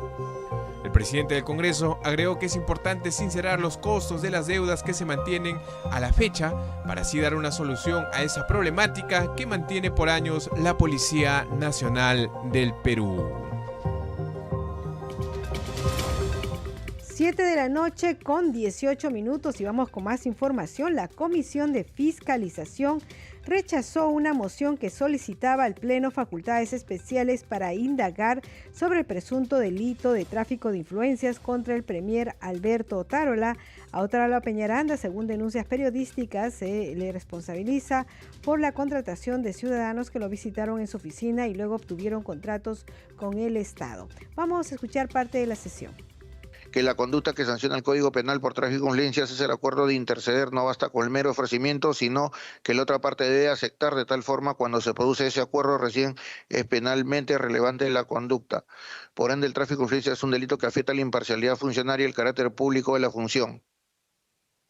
El presidente del Congreso agregó que es importante sincerar los costos de las deudas que se mantienen a la fecha para así dar una solución a esa problemática que mantiene por años la Policía Nacional del Perú. 7 de la noche con 18 minutos y vamos con más información. La Comisión de Fiscalización rechazó una moción que solicitaba al Pleno facultades especiales para indagar sobre el presunto delito de tráfico de influencias contra el premier Alberto Otárola. A Otárola Peñaranda, según denuncias periodísticas, se le responsabiliza por la contratación de ciudadanos que lo visitaron en su oficina y luego obtuvieron contratos con el Estado. Vamos a escuchar parte de la sesión. Que la conducta que sanciona el Código Penal por tráfico de influencias es el acuerdo de interceder, no basta con el mero ofrecimiento, sino que la otra parte debe aceptar, de tal forma cuando se produce ese acuerdo recién es penalmente relevante la conducta. Por ende, el tráfico de influencias es un delito que afecta a la imparcialidad funcionaria y el carácter público de la función.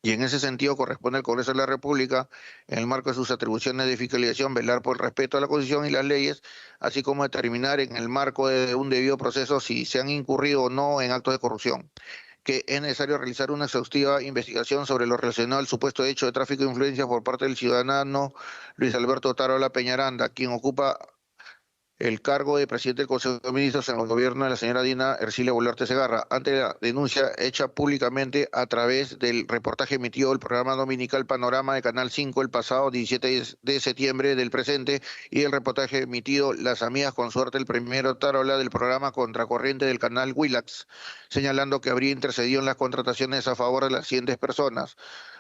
Y en ese sentido corresponde al Congreso de la República, en el marco de sus atribuciones de fiscalización, velar por el respeto a la Constitución y las leyes, así como determinar en el marco de un debido proceso si se han incurrido o no en actos de corrupción. Que es necesario realizar una exhaustiva investigación sobre lo relacionado al supuesto hecho de tráfico de influencias por parte del ciudadano Luis Alberto Otárola Peñaranda, quien ocupa el cargo de presidente del Consejo de Ministros en el gobierno de la señora Dina Ercilia Boluarte Segarra, ante la denuncia hecha públicamente a través del reportaje emitido del programa dominical Panorama de Canal 5 el pasado 17 de septiembre del presente y el reportaje emitido Las Amigas con Suerte el primero Tarola del programa Contracorriente del canal Willax, señalando que habría intercedido en las contrataciones a favor de las siguientes personas: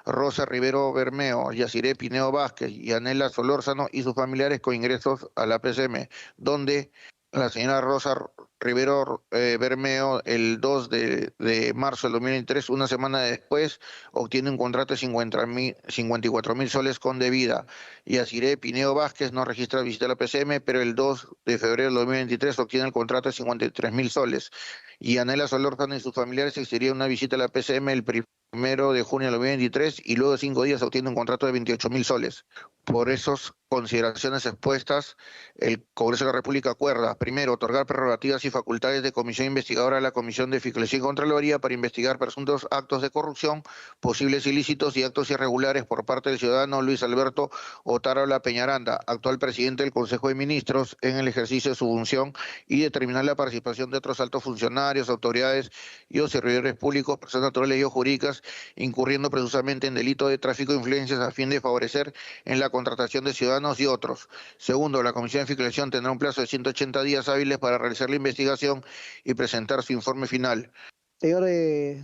Rosa Rivero Bermeo, Yaciré Pineo Vázquez y Anela Solórzano y sus familiares con ingresos a la PCM, donde la señora Rosa Rivero Bermeo el 2 de marzo del 2023, una semana después, obtiene un contrato de 54.000 soles con debida. Yaciré Pineo Vázquez no registra visita a la PCM, pero el 2 de febrero del 2023 obtiene el contrato de 53.000 soles. Y Anela Solórzano y sus familiares exigirían una visita a la PCM el 1 de junio del 2023 y luego de 5 días obtiene un contrato de 28.000 soles. Por esas consideraciones expuestas, el Congreso de la República acuerda, primero, otorgar prerrogativas y facultades de comisión investigadora a la Comisión de Fiscalización y Contraloría para investigar presuntos actos de corrupción, posibles ilícitos y actos irregulares por parte del ciudadano Luis Alberto Otárola Peñaranda, actual presidente del Consejo de Ministros, en el ejercicio de su función, y determinar la participación de otros altos funcionarios, autoridades y o servidores públicos, personas naturales y o jurídicas, incurriendo presusamente en delito de tráfico de influencias a fin de favorecer en la contratación de ciudadanos y otros. Segundo, la Comisión de Fiscalización tendrá un plazo de 180 días hábiles para realizar la investigación y presentar su informe final. Señor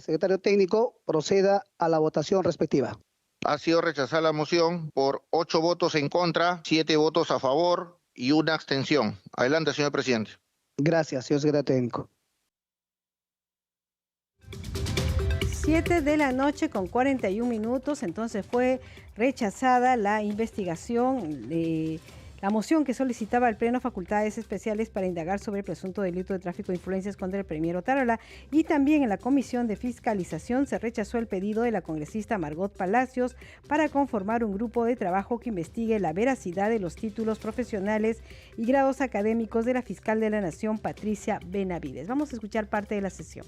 secretario técnico, proceda a la votación respectiva. Ha sido rechazada la moción por 8 votos en contra, 7 votos a favor y 1 abstención. Adelante, señor presidente. Gracias, señor secretario técnico. 7 de la noche con 41 minutos, entonces fue rechazada la investigación de la moción que solicitaba al Pleno facultades especiales para indagar sobre el presunto delito de tráfico de influencias contra el premier Otárola, y también en la Comisión de Fiscalización se rechazó el pedido de la congresista Margot Palacios para conformar un grupo de trabajo que investigue la veracidad de los títulos profesionales y grados académicos de la fiscal de la Nación, Patricia Benavides. Vamos a escuchar parte de la sesión.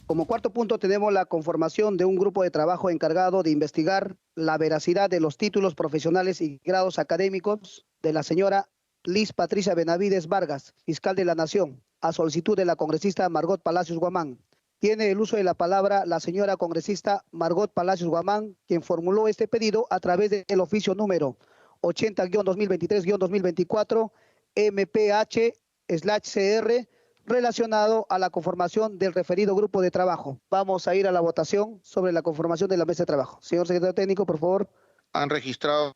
Como cuarto punto tenemos la conformación de un grupo de trabajo encargado de investigar la veracidad de los títulos profesionales y grados académicos de la señora Liz Patricia Benavides Vargas, fiscal de la Nación, a solicitud de la congresista Margot Palacios Guamán. Tiene el uso de la palabra la señora congresista Margot Palacios Guamán, quien formuló este pedido a través del oficio número 80-2023-2024 MPH/CR, relacionado a la conformación del referido grupo de trabajo. Vamos a ir a la votación sobre la conformación de la mesa de trabajo. Señor secretario técnico, por favor. Han registrado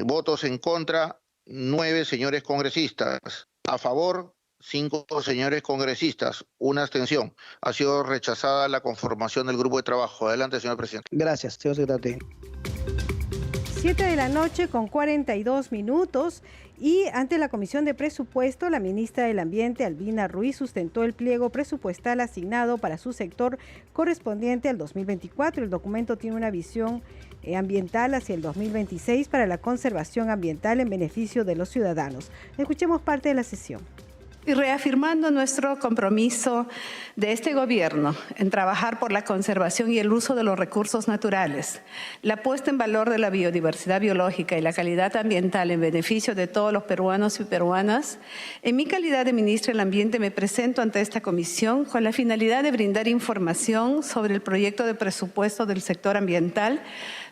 votos en contra 9 señores congresistas, a favor 5 señores congresistas, 1 abstención. Ha sido rechazada la conformación del grupo de trabajo. Adelante, señor presidente. Gracias, señor secretario técnico. 7 de la noche con 42 minutos y ante la Comisión de Presupuesto, la ministra del Ambiente, Albina Ruiz, sustentó el pliego presupuestal asignado para su sector correspondiente al 2024. El documento tiene una visión ambiental hacia el 2026 para la conservación ambiental en beneficio de los ciudadanos. Escuchemos parte de la sesión. Y reafirmando nuestro compromiso de este gobierno en trabajar por la conservación y el uso de los recursos naturales, la puesta en valor de la biodiversidad biológica y la calidad ambiental en beneficio de todos los peruanos y peruanas, en mi calidad de ministra del Ambiente me presento ante esta comisión con la finalidad de brindar información sobre el proyecto de presupuesto del sector ambiental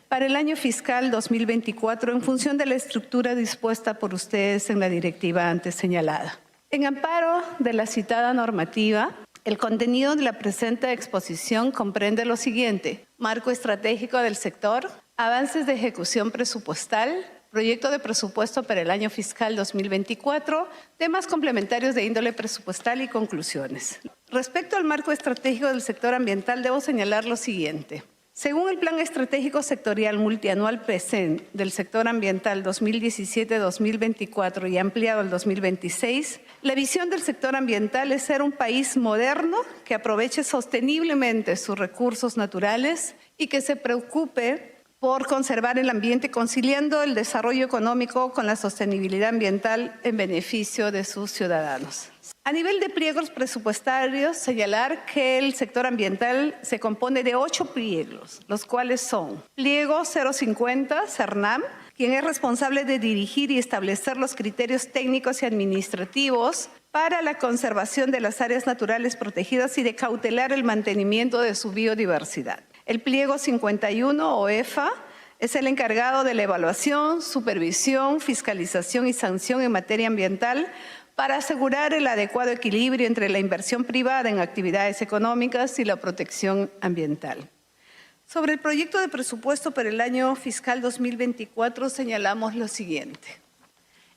para el año fiscal 2024 en función de la estructura dispuesta por ustedes en la directiva antes señalada. En amparo de la citada normativa, el contenido de la presente exposición comprende lo siguiente: marco estratégico del sector, avances de ejecución presupuestal, proyecto de presupuesto para el año fiscal 2024, temas complementarios de índole presupuestal y conclusiones. Respecto al marco estratégico del sector ambiental, debo señalar lo siguiente. Según el Plan Estratégico Sectorial Multianual PESEN del sector ambiental 2017-2024 y ampliado al 2026, la visión del sector ambiental es ser un país moderno que aproveche sosteniblemente sus recursos naturales y que se preocupe por conservar el ambiente, conciliando el desarrollo económico con la sostenibilidad ambiental en beneficio de sus ciudadanos. A nivel de pliegos presupuestarios, señalar que el sector ambiental se compone de 8 pliegos, los cuales son pliego 050, CERNAM, quien es responsable de dirigir y establecer los criterios técnicos y administrativos para la conservación de las áreas naturales protegidas y de cautelar el mantenimiento de su biodiversidad. El pliego 51, OEFA, es el encargado de la evaluación, supervisión, fiscalización y sanción en materia ambiental para asegurar el adecuado equilibrio entre la inversión privada en actividades económicas y la protección ambiental. Sobre el proyecto de presupuesto para el año fiscal 2024 señalamos lo siguiente.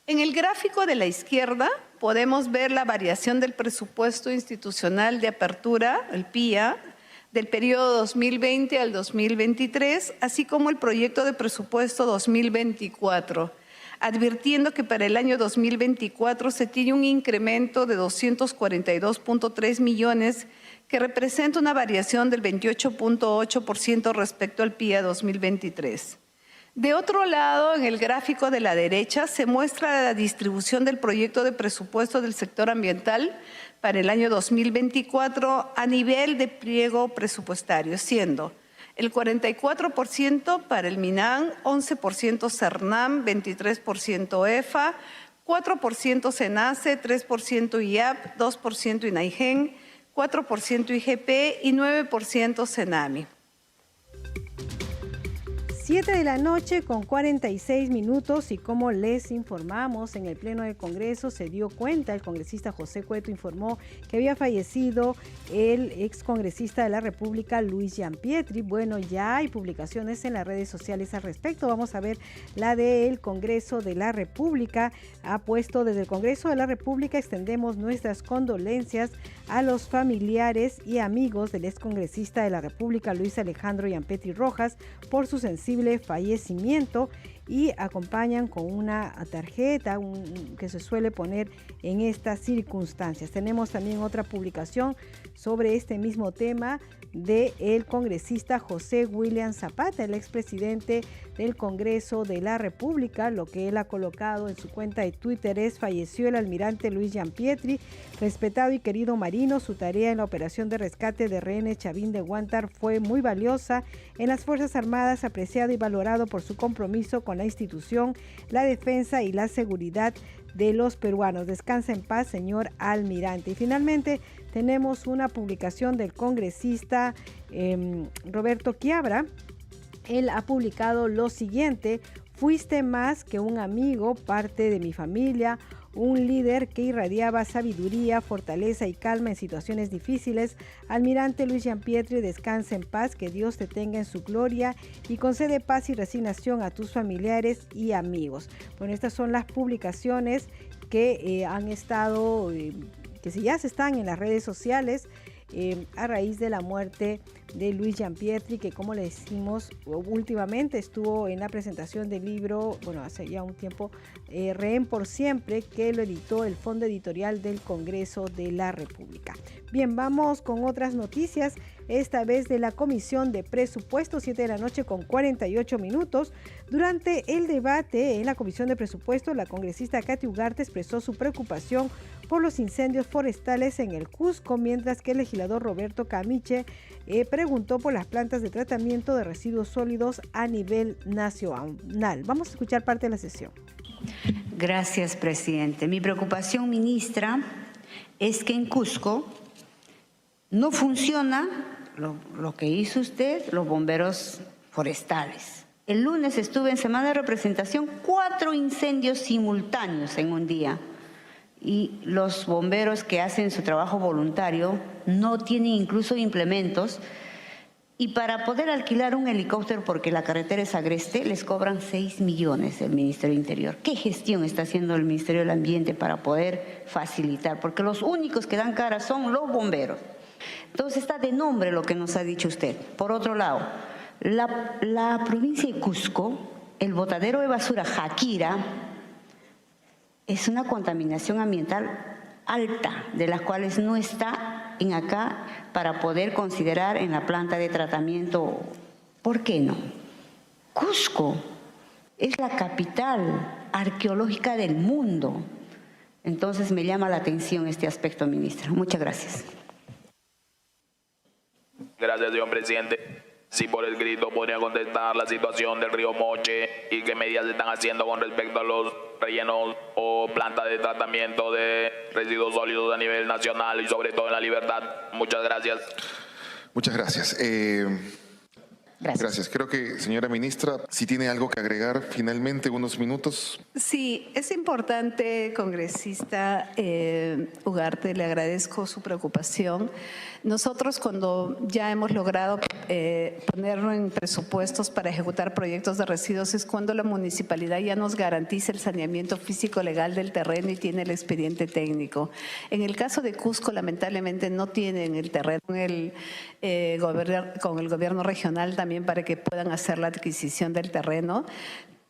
En el gráfico de la izquierda podemos ver la variación del presupuesto institucional de apertura, el PIA, del periodo 2020 al 2023, así como el proyecto de presupuesto 2024, advirtiendo que para el año 2024 se tiene un incremento de 242.3 millones, que representa una variación del 28.8% respecto al PIA 2023. De otro lado, en el gráfico de la derecha se muestra la distribución del proyecto de presupuesto del sector ambiental para el año 2024 a nivel de pliego presupuestario, siendo el 44% para el MINAN, 11% CERNAM, 23% EFA, 4% SENACE, 3% IAP, 2% INAIGEN, 4% IGP y 9% CENAMI. 7 de la noche con 46 minutos y como les informamos en el Pleno del Congreso se dio cuenta, el congresista José Cueto informó que había fallecido el excongresista de la República Luis Gianpietri. Bueno, ya hay publicaciones en las redes sociales al respecto. Vamos a ver la del Congreso de la República. Ha puesto desde el Congreso de la República extendemos nuestras condolencias a los familiares y amigos del excongresista de la República Luis Alejandro Gianpietri Rojas por su sensible fallecimiento y acompañan con una tarjeta que se suele poner en estas circunstancias. Tenemos también otra publicación sobre este mismo tema del congresista José William Zapata, el expresidente del Congreso de la República. Lo que él ha colocado en su cuenta de Twitter es: falleció el almirante Luis Gianpietri, respetado y querido marino. Su tarea en la operación de rescate de rehenes Chavín de Huántar fue muy valiosa en las Fuerzas Armadas, apreciado y valorado por su compromiso con la institución, la defensa y la seguridad de los peruanos. Descansa en paz, señor almirante. Y finalmente tenemos una publicación del congresista Roberto Quiabra. Él ha publicado lo siguiente: fuiste más que un amigo, parte de mi familia, un líder que irradiaba sabiduría, fortaleza y calma en situaciones difíciles. Almirante Luis Gianpietri, descansa en paz, que Dios te tenga en su gloria y concede paz y resignación a tus familiares y amigos. Bueno, estas son las publicaciones que han estado, que ya se están en las redes sociales a raíz de la muerte de Luis Gianpietri, que como le decimos últimamente estuvo en la presentación del libro, bueno, hace ya un tiempo, Rehén por Siempre, que lo editó el Fondo Editorial del Congreso de la República. Bien, vamos con otras noticias, esta vez de la Comisión de Presupuestos, 7 de la noche con 48 minutos. Durante el debate en la Comisión de Presupuestos, la congresista Katy Ugarte expresó su preocupación por los incendios forestales en el Cusco, mientras que el legislador Roberto Camiche preguntó por las plantas de tratamiento de residuos sólidos a nivel nacional. Vamos a escuchar parte de la sesión. Gracias, presidente. Mi preocupación, ministra, es que en Cusco no funciona lo que hizo usted, los bomberos forestales. El lunes estuve en semana de representación, 4 incendios simultáneos en un día. Y los bomberos que hacen su trabajo voluntario no tienen incluso implementos, y para poder alquilar un helicóptero, porque la carretera es agreste, les cobran 6 millones el Ministerio del Interior. ¿Qué gestión está haciendo el Ministerio del Ambiente para poder facilitar? Porque los únicos que dan cara son los bomberos. Entonces está de nombre lo que nos ha dicho usted. Por otro lado, la provincia de Cusco, el botadero de basura Jaquira, es una contaminación ambiental alta, de las cuales no está en acá para poder considerar en la planta de tratamiento. ¿Por qué no? Cusco es la capital arqueológica del mundo. Entonces me llama la atención este aspecto, ministra. Muchas gracias. Gracias, señor presidente. Si por escrito podría contestar la situación del río Moche y qué medidas se están haciendo con respecto a los rellenos o plantas de tratamiento de residuos sólidos a nivel nacional y sobre todo en La Libertad. Muchas gracias. Muchas gracias. Gracias. Creo que, señora ministra, si tiene algo que agregar finalmente, unos minutos. Sí, es importante, congresista Ugarte, le agradezco su preocupación. Nosotros cuando ya hemos logrado ponerlo en presupuestos para ejecutar proyectos de residuos es cuando la municipalidad ya nos garantiza el saneamiento físico legal del terreno y tiene el expediente técnico. En el caso de Cusco, lamentablemente no tienen el terreno con el gobierno regional también para que puedan hacer la adquisición del terreno.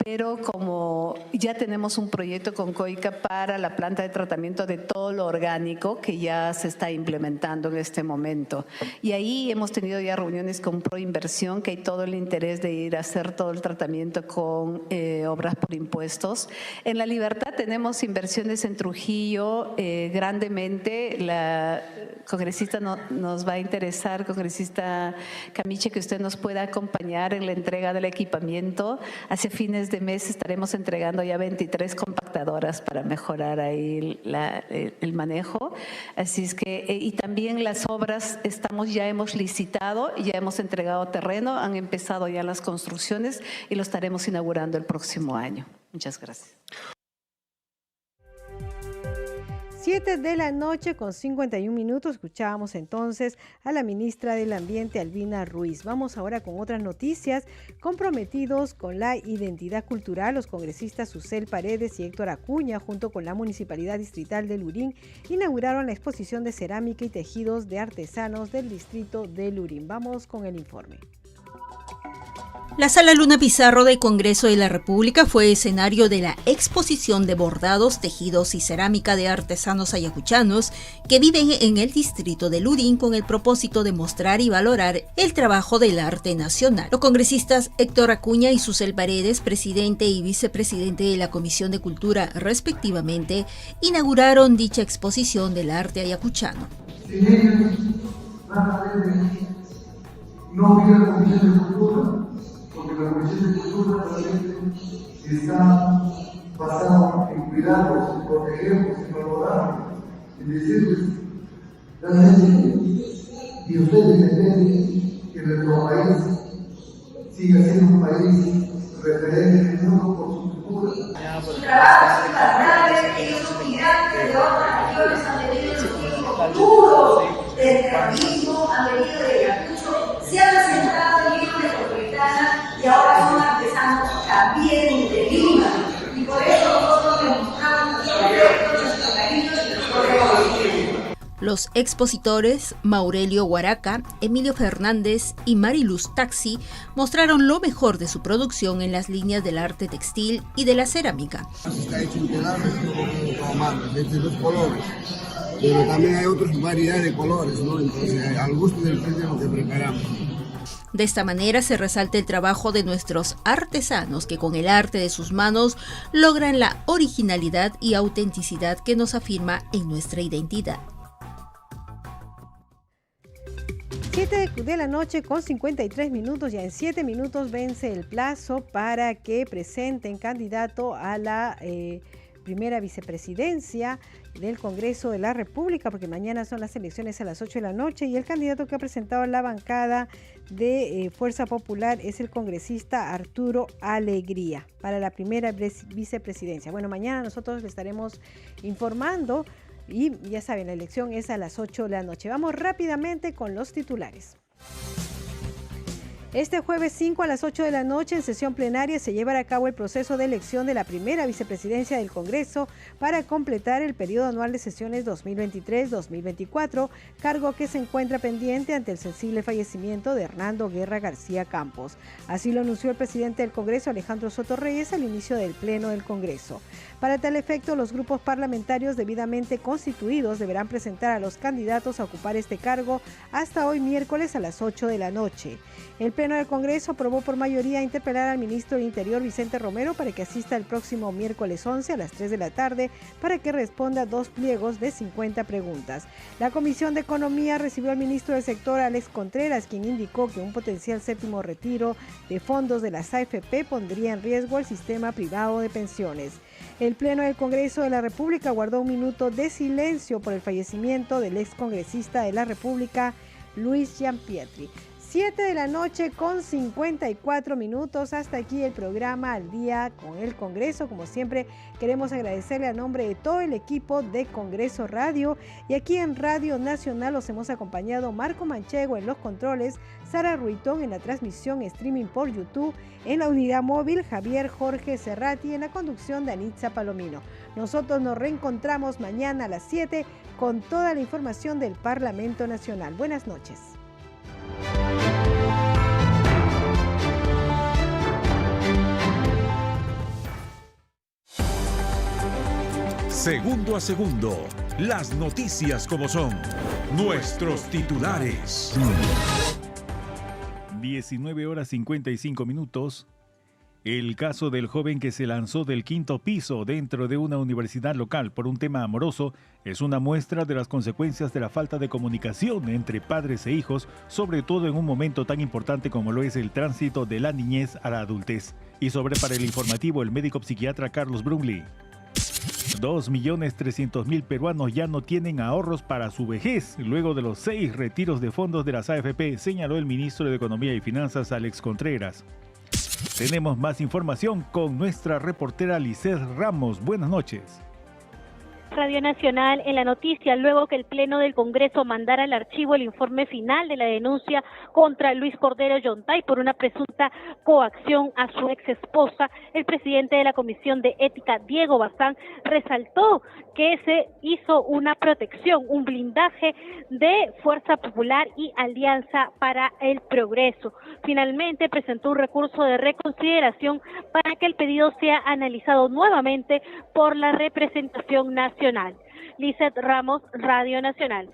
Pero como ya tenemos un proyecto con COICA para la planta de tratamiento de todo lo orgánico que ya se está implementando en este momento. Y ahí hemos tenido ya reuniones con Proinversión, que hay todo el interés de ir a hacer todo el tratamiento con obras por impuestos. En La Libertad tenemos inversiones en Trujillo grandemente. La congresista nos va a interesar, congresista Camiche, que usted nos pueda acompañar en la entrega del equipamiento. Hacia fines de mes estaremos entregando ya 23 compactadoras para mejorar ahí el manejo. Así es que, y también las obras ya hemos licitado, ya hemos entregado terreno, han empezado ya las construcciones y lo estaremos inaugurando el próximo año. Muchas gracias. 7 de la noche con 51 minutos, escuchábamos entonces a la ministra del Ambiente, Albina Ruiz. Vamos ahora con otras noticias. Comprometidos con la identidad cultural, los congresistas Susel Paredes y Héctor Acuña, junto con la Municipalidad Distrital de Lurín, inauguraron la exposición de cerámica y tejidos de artesanos del distrito de Lurín. Vamos con el informe. La Sala Luna Pizarro del Congreso de la República fue escenario de la exposición de bordados, tejidos y cerámica de artesanos ayacuchanos que viven en el distrito de Lurín con el propósito de mostrar y valorar el trabajo del arte nacional. Los congresistas Héctor Acuña y Susel Paredes, presidente y vicepresidente de la Comisión de Cultura respectivamente, inauguraron dicha exposición del arte ayacuchano. No hubiera Comisión de Cultura, porque la Comisión de Cultura realmente está basada en cuidarlos, en protegerlos, en valorarlos, en decirles realmente, y ustedes entienden que nuestro país siga siendo un país referente en el mundo por su cultura. Su trabajo es impagable, ellos son migrantes de otras regiones, han venido en un tiempo duro del terrorismo, han venido de Ayacucho, se han asentado en Lima Metropolitana y ahora son artesanos también de Lima. Y por eso nosotros demostramos nuestro afecto, nuestro cariño y nuestro reconocimiento. Los expositores Maurelio Guaraca, Emilio Fernández y Mariluz Taxi mostraron lo mejor de su producción en las líneas del arte textil y de la cerámica. Está hecho integralmente desde los colores, pero también hay otras variedades de colores, ¿no? Entonces, al gusto del cliente lo que preparamos. De esta manera se resalta el trabajo de nuestros artesanos que con el arte de sus manos logran la originalidad y autenticidad que nos afirma en nuestra identidad. 7 de la noche con 53 minutos, ya en 7 minutos vence el plazo para que presenten candidato a la primera vicepresidencia del Congreso de la República, porque mañana son las elecciones a las 8 de la noche y el candidato que ha presentado la bancada de Fuerza Popular es el congresista Arturo Alegría para la primera vicepresidencia. Bueno, mañana nosotros le estaremos informando. Y ya saben, la elección es a las 8 de la noche. Vamos rápidamente con los titulares. Este jueves 5 a las 8 de la noche en sesión plenaria se llevará a cabo el proceso de elección de la primera vicepresidencia del Congreso para completar el periodo anual de sesiones 2023-2024, cargo que se encuentra pendiente ante el sensible fallecimiento de Hernando Guerra García Campos. Así lo anunció el presidente del Congreso, Alejandro Soto Reyes, al inicio del pleno del Congreso. Para tal efecto, los grupos parlamentarios debidamente constituidos deberán presentar a los candidatos a ocupar este cargo hasta hoy miércoles a las 8 de la noche. El Pleno del Congreso aprobó por mayoría interpelar al ministro del Interior, Vicente Romero, para que asista el próximo miércoles 11 a las 3 de la tarde para que responda 2 pliegos de 50 preguntas. La Comisión de Economía recibió al ministro del sector, Alex Contreras, quien indicó que un potencial séptimo retiro de fondos de las AFP pondría en riesgo el sistema privado de pensiones. El Pleno del Congreso de la República guardó un minuto de silencio por el fallecimiento del excongresista de la República, Luis Gianpietri. 7 de la noche con 54 minutos. Hasta aquí el programa Al Día con el Congreso. Como siempre, queremos agradecerle a nombre de todo el equipo de Congreso Radio. Y aquí en Radio Nacional los hemos acompañado Marco Manchego en los controles, Sara Ruitón en la transmisión streaming por YouTube, en la unidad móvil Javier Jorge Cerrati, en la conducción de Anitza Palomino. Nosotros nos reencontramos mañana a las 7 con toda la información del Parlamento Nacional. Buenas noches. Segundo a segundo, las noticias como son, nuestros titulares. 19 horas 55 minutos. El caso del joven que se lanzó del 5º piso dentro de una universidad local por un tema amoroso es una muestra de las consecuencias de la falta de comunicación entre padres e hijos, sobre todo en un momento tan importante como lo es el tránsito de la niñez a la adultez. Y para el informativo, el médico psiquiatra Carlos Brumley. 2.300.000 peruanos ya no tienen ahorros para su vejez, luego de los 6 retiros de fondos de las AFP, señaló el ministro de Economía y Finanzas, Alex Contreras. Tenemos más información con nuestra reportera Lisset Ramos. Buenas noches. Radio Nacional en la noticia, luego que el Pleno del Congreso mandara al archivo el informe final de la denuncia contra Luis Cordero Yontay por una presunta coacción a su ex esposa, el presidente de la Comisión de Ética, Diego Bazán, resaltó que se hizo una protección, un blindaje de Fuerza Popular y Alianza para el Progreso. Finalmente presentó un recurso de reconsideración para que el pedido sea analizado nuevamente por la representación nacional. Lisset Ramos, Radio Nacional.